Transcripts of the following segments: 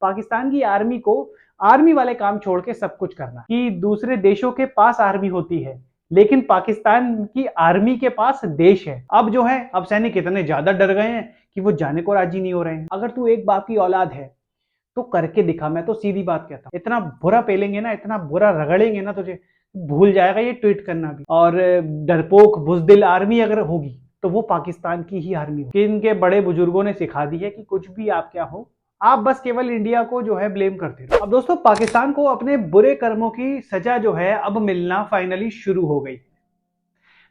पाकिस्तान की आर्मी को आर्मी वाले काम छोड़ के सब कुछ करना कि दूसरे देशों के पास आर्मी होती है लेकिन पाकिस्तान की आर्मी के पास देश है। अब जो है अब सैनिक इतने ज्यादा डर गए हैं कि वो जाने को राजी नहीं हो रहे हैं। अगर तू एक बाप की औलाद है तो करके दिखा। मैं तो सीधी बात कहता हूं, इतना बुरा पेलेंगे ना, इतना बुरा रगड़ेंगे ना तुझे, भूल जाएगा ये ट्वीट करना भी। और डरपोक बुजदिल आर्मी अगर होगी तो वो पाकिस्तान की ही आर्मी होगी। इनके बड़े बुजुर्गों ने सिखा दी है कि कुछ भी आप क्या हो, आप बस केवल इंडिया को जो है ब्लेम करते रहो। अब दोस्तों, पाकिस्तान को अपने बुरे कर्मों की सजा जो है अब मिलना फाइनली शुरू हो गई।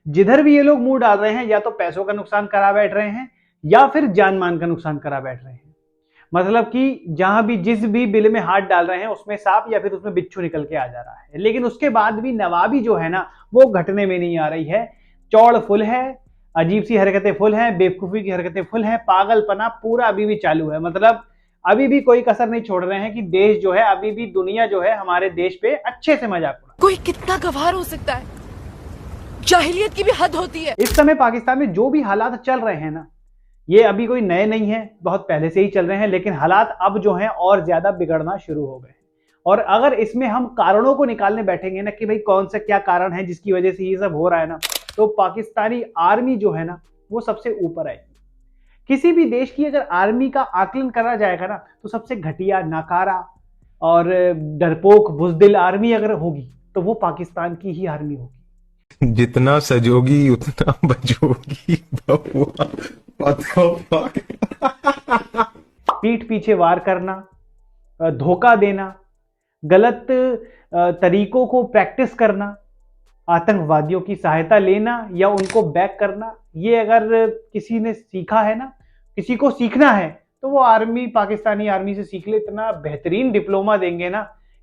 जिधर भी ये लोग मुंह डाल रहे हैं, या तो पैसों का नुकसान करा बैठ रहे हैं या फिर जान मान का नुकसान करा बैठ रहे हैं। मतलब कि जहां भी जिस भी बिल में हाथ डाल रहे हैं उसमें सांप या फिर उसमें बिच्छू निकल के आ जा रहा है। लेकिन उसके बाद भी नवाबी जो है ना वो घटने में नहीं आ रही है। चौड़ फुल है, अजीब सी हरकतें फुल हैं, बेवकूफी की हरकतें फुल हैं, पागलपना पूरा अभी भी चालू है। मतलब अभी भी कोई कसर नहीं छोड़ रहे हैं कि देश जो है, अभी भी दुनिया जो है हमारे देश पे अच्छे से मजाक उड़ा। कोई कितना गवार हो सकता है, जाहिलियत की भी हद होती है। इस समय पाकिस्तान में जो भी हालात चल रहे हैं ना, ये अभी कोई नए नहीं है, बहुत पहले से ही चल रहे हैं। लेकिन हालात अब जो हैं और ज्यादा बिगड़ना शुरू हो गए। और अगर इसमें हम कारणों को निकालने बैठेंगे ना कि भाई कौन सा क्या कारण है जिसकी वजह से ये सब हो रहा है ना, तो पाकिस्तानी आर्मी जो है ना वो सबसे ऊपर आएगी। किसी भी देश की अगर आर्मी का आकलन करा जाएगा ना तो सबसे घटिया, नाकारा और डरपोक बुजदिल आर्मी अगर होगी तो वो पाकिस्तान की ही आर्मी होगी। जितना सजोगी उतना बजोगी बउआ। पीठ पीछे वार करना, धोखा देना, गलत तरीकों को प्रैक्टिस करना, आतंकवादियों की सहायता लेना या उनको बैक करना, ये अगर किसी ने सीखा है ना, किसी को सीखना है तो वो आर्मी, पाकिस्तानी आर्मी से सीख ले। इतना बेहतरीन डिप्लोमा देंगे ना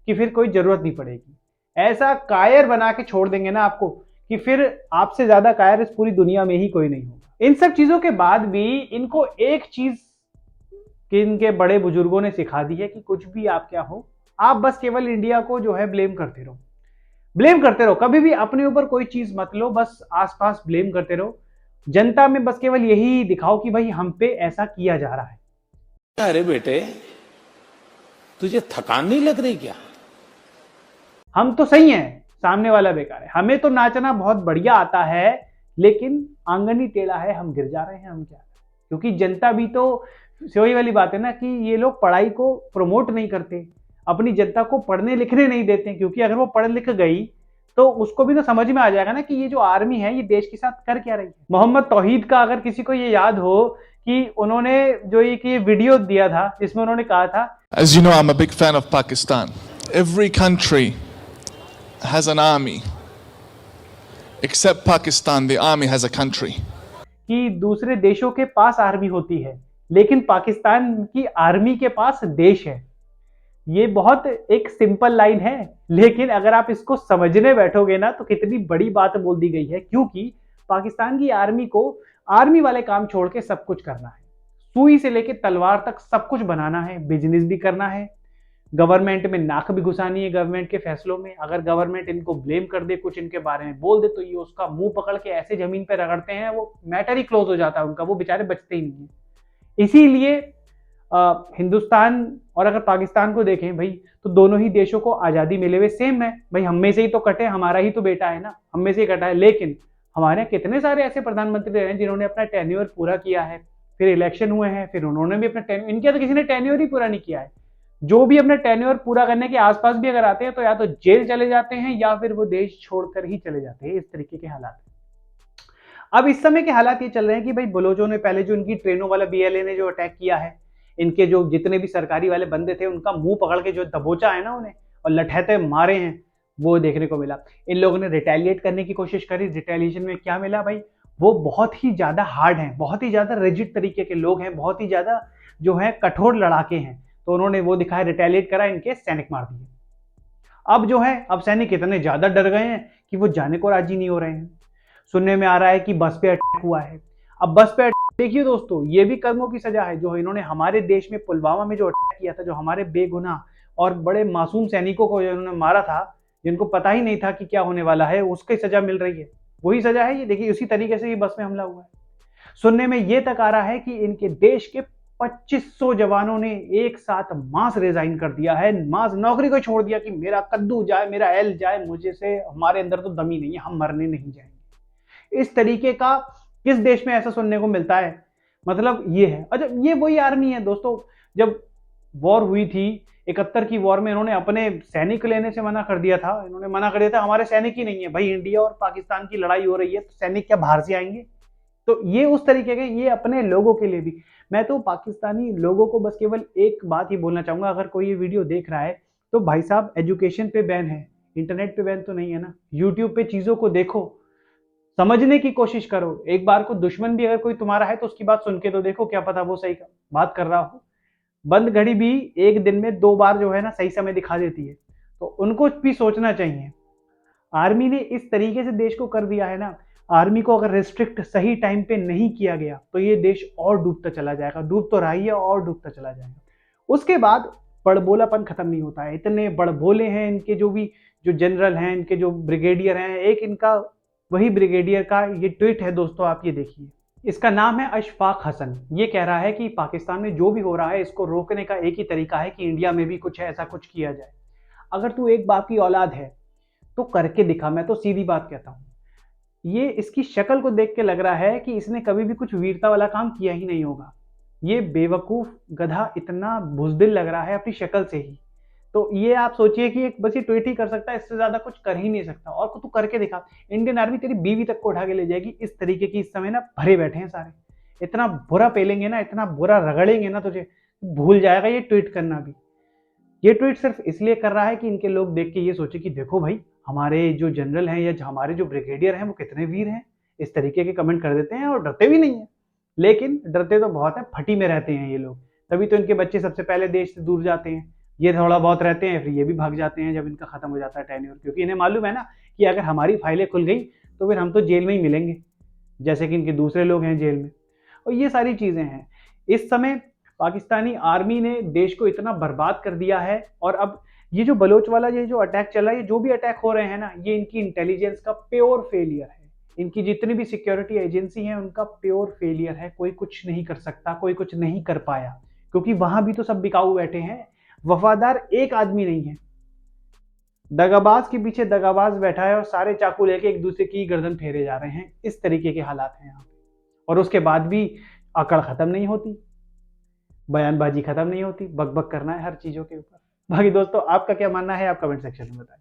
कि फिर कोई जरूरत नहीं पड़ेगी। ऐसा कायर बना के छोड़ देंगे ना आपको कि फिर आपसे ज्यादा कायर इस पूरी दुनिया में ही कोई नहीं होगा। इन सब चीजों के बाद भी इनको एक चीज कि इनके बड़े बुजुर्गों ने सिखा दी है कि कुछ भी आप क्या हो, आप बस केवल इंडिया को जो है ब्लेम करते रहो, ब्लेम करते रहो। कभी भी अपने ऊपर कोई चीज मत लो, बस आसपास ब्लेम करते रहो। जनता में बस केवल यही दिखाओ कि भाई हम पे ऐसा किया जा रहा है। अरे बेटे, तुझे थकान नहीं लग रही क्या? हम तो सही हैं, सामने वाला बेकार है। हमें तो नाचना बहुत बढ़िया आता है लेकिन आंगन ही टेढ़ा है, हम गिर जा रहे हैं। हम क्या, क्योंकि जनता भी तो वही वाली बात है ना कि ये लोग पढ़ाई को प्रमोट नहीं करते, अपनी जनता को पढ़ने लिखने नहीं देते। क्योंकि अगर वो पढ़ लिख गई तो उसको भी तो समझ में आ जाएगा ना कि ये जो आर्मी है ये देश के साथ कर क्या रही है। मोहम्मद तौहीद का अगर किसी को ये याद हो कि उन्होंने जो ये वीडियो दिया था जिसमें उन्होंने कहा था, As you know, I'm a big fan of Pakistan. Every country has an army. Except Pakistan, the army has a country. कि दूसरे देशों के पास आर्मी होती है लेकिन पाकिस्तान की आर्मी के पास देश है। ये बहुत एक सिंपल लाइन है, लेकिन अगर आप इसको समझने बैठोगे ना तो कितनी बड़ी बात बोल दी गई है। क्योंकि पाकिस्तान की आर्मी को आर्मी वाले काम छोड़ के सब कुछ करना है। सुई से लेके तलवार तक सब कुछ बनाना है, बिजनेस भी करना है, गवर्नमेंट में नाक भी घुसानी है गवर्नमेंट के फैसलों में। अगर गवर्नमेंट इनको ब्लेम कर दे, कुछ इनके बारे में बोल दे, तो ये उसका मुंह पकड़ के ऐसे जमीन पर रगड़ते हैं, वो मैटर ही क्लोज हो जाता है उनका, वो बेचारे बचते ही नहीं है। इसीलिए हिंदुस्तान और अगर पाकिस्तान को देखें भाई, तो दोनों ही देशों को आज़ादी मिले हुए सेम है भाई। हम में से ही तो कटे, हमारा ही तो बेटा है ना, हम में से ही कटा है। लेकिन हमारे यहाँ कितने सारे ऐसे प्रधानमंत्री रहे हैं जिन्होंने अपना टेन्योर पूरा किया है, फिर इलेक्शन हुए हैं, फिर उन्होंने भी अपना टेन्योर, इनके तो किसी ने टेन्योर ही पूरा नहीं किया है। जो भी अपना टेन्योर पूरा करने के आसपास भी अगर आते हैं तो या तो जेल चले जाते हैं या फिर वो देश छोड़कर ही चले जाते हैं। इस तरीके के हालात। अब इस समय के हालात ये चल रहे हैं कि भाई बलोचों ने पहले जो इनकी ट्रेनों वाला BLA ने जो अटैक किया है, इनके जो जितने भी सरकारी वाले बंदे थे उनका मुंह पकड़ के जो दबोचा है ना उन्हें और लठैते मारे हैं, वो देखने को मिला। इन लोगों ने रिटेलिएट करने की कोशिश करी, रिटेलिएशन में क्या मिला भाई, वो बहुत ही ज्यादा हार्ड हैं, बहुत ही ज्यादा रिजिड तरीके के लोग हैं, बहुत ही ज्यादा जो है कठोर लड़ाके हैं। तो उन्होंने वो दिखाया, रिटेलिएट करा, इनके सैनिक मार दिए। अब जो है अब सैनिक इतने ज्यादा डर गए हैं कि वो जाने को राजी नहीं हो रहे हैं। सुनने में आ रहा है कि बस पे अटैक हुआ है। अब बस पे देखिए दोस्तों, ये भी कर्मों की सजा है जो इन्होंने हमारे देश में पुलवामा में जो अटैक किया था, जो हमारे बेगुनाह और बड़े मासूम सैनिकों को इन्होंने मारा था, जिनको पता ही नहीं था कि क्या होने वाला है, उसकी सजा मिल रही है। वही सजा है ये, देखिए उसी तरीके से ये बस में हमला हुआ है। सुनने में ये तक आ रहा है कि इनके देश के 2500 जवानों ने एक साथ मास रिजाइन कर दिया है, मास नौकरी को छोड़ दिया कि मेरा कद्दू जाए, मेरा एल जाए, मुझे से हमारे अंदर तो दम ही नहीं है, हम मरने नहीं जाएंगे। इस तरीके का किस देश में ऐसा सुनने को मिलता है? मतलब ये है। अच्छा, ये वही आर्मी है दोस्तों, जब वॉर हुई थी 71 की वॉर में, इन्होंने अपने सैनिक लेने से मना कर दिया था। इन्होंने मना कर दिया था, हमारे सैनिक ही नहीं है भाई, इंडिया और पाकिस्तान की लड़ाई हो रही है तो सैनिक क्या बाहर से आएंगे? तो ये उस तरीके के, ये अपने लोगों के लिए भी। मैं तो पाकिस्तानी लोगों को बस केवल एक बात ही बोलना चाहूंगा, अगर कोई ये वीडियो देख रहा है तो भाई साहब, एजुकेशन पे बैन है, इंटरनेट पे बैन तो नहीं है ना। यूट्यूब पे चीजों को देखो, समझने की कोशिश करो। एक बार को दुश्मन भी अगर कोई तुम्हारा है तो उसकी बात सुन के तो देखो, क्या पता वो सही बात कर रहा हो। बंद घड़ी भी एक दिन में 2 बार जो है ना सही समय दिखा देती है, तो उनको भी सोचना चाहिए। आर्मी ने इस तरीके से देश को कर दिया है ना, आर्मी को अगर रिस्ट्रिक्ट सही टाइम पे नहीं किया गया तो ये देश और डूबता चला जाएगा, डूब तो रहा ही है और डूबता चला जाएगा। उसके बाद बड़बोलापन खत्म नहीं होता है, इतने बड़बोले हैं इनके जो जनरल हैं, इनके जो ब्रिगेडियर हैं। एक इनका वही ब्रिगेडियर का ये ट्वीट है दोस्तों, आप ये देखिए, इसका नाम है अशफाक हसन। ये कह रहा है कि पाकिस्तान में जो भी हो रहा है इसको रोकने का एक ही तरीका है कि इंडिया में भी कुछ ऐसा कुछ किया जाए। अगर तू एक बाप की औलाद है तो करके दिखा, मैं तो सीधी बात कहता हूं। ये इसकी शक्ल को देख के लग रहा है कि इसने कभी भी कुछ वीरता वाला काम किया ही नहीं होगा। ये बेवकूफ गधा इतना बुजदिल लग रहा है अपनी शक्ल से ही। तो ये आप सोचिए कि एक बस ये ट्वीट ही कर सकता है, इससे ज्यादा कुछ कर ही नहीं सकता। और तू करके दिखा, इंडियन आर्मी तेरी बीवी तक को उठा के ले जाएगी। इस तरीके की इस समय ना भरे बैठे हैं सारे, इतना बुरा पेलेंगे ना, इतना बुरा रगड़ेंगे ना तुझे, भूल जाएगा ये ट्वीट करना भी। ये ट्वीट सिर्फ इसलिए कर रहा है कि इनके लोग देख के ये सोचे कि देखो भाई, हमारे जो जनरल हैं या हमारे जो ब्रिगेडियर हैं वो कितने वीर हैं। इस तरीके के कमेंट कर देते हैं और डरते भी नहीं है। लेकिन डरते तो बहुत है, फटी में रहते हैं ये लोग, तभी तो इनके बच्चे सबसे पहले देश से दूर जाते हैं। ये थोड़ा बहुत रहते हैं, फिर ये भी भाग जाते हैं जब इनका खत्म हो जाता है टेन्योर, क्योंकि इन्हें मालूम है ना कि अगर हमारी फाइलें खुल गई तो फिर हम तो जेल में ही मिलेंगे, जैसे कि इनके दूसरे लोग हैं जेल में। और ये सारी चीजें हैं। इस समय पाकिस्तानी आर्मी ने देश को इतना बर्बाद कर दिया है। और अब ये जो बलोच वाला ये जो अटैक चल रहा है, ये जो भी अटैक हो रहे हैं ना, ये इनकी इंटेलिजेंस का प्योर फेलियर है। इनकी जितनी भी सिक्योरिटी एजेंसी हैं उनका प्योर फेलियर है। कोई कुछ नहीं कर सकता, कोई कुछ नहीं कर पाया, क्योंकि वहां भी तो सब बिकाऊ बैठे हैं, वफादार एक आदमी नहीं है। दगाबाज के पीछे दगाबाज बैठा है और सारे चाकू लेके एक दूसरे की गर्दन फेरे जा रहे हैं। इस तरीके के हालात हैं यहाँ पे। और उसके बाद भी अकड़ खत्म नहीं होती, बयानबाजी खत्म नहीं होती, बकबक करना है हर चीजों के ऊपर। बाकी दोस्तों, आपका क्या मानना है आप कमेंट सेक्शन में बताएं।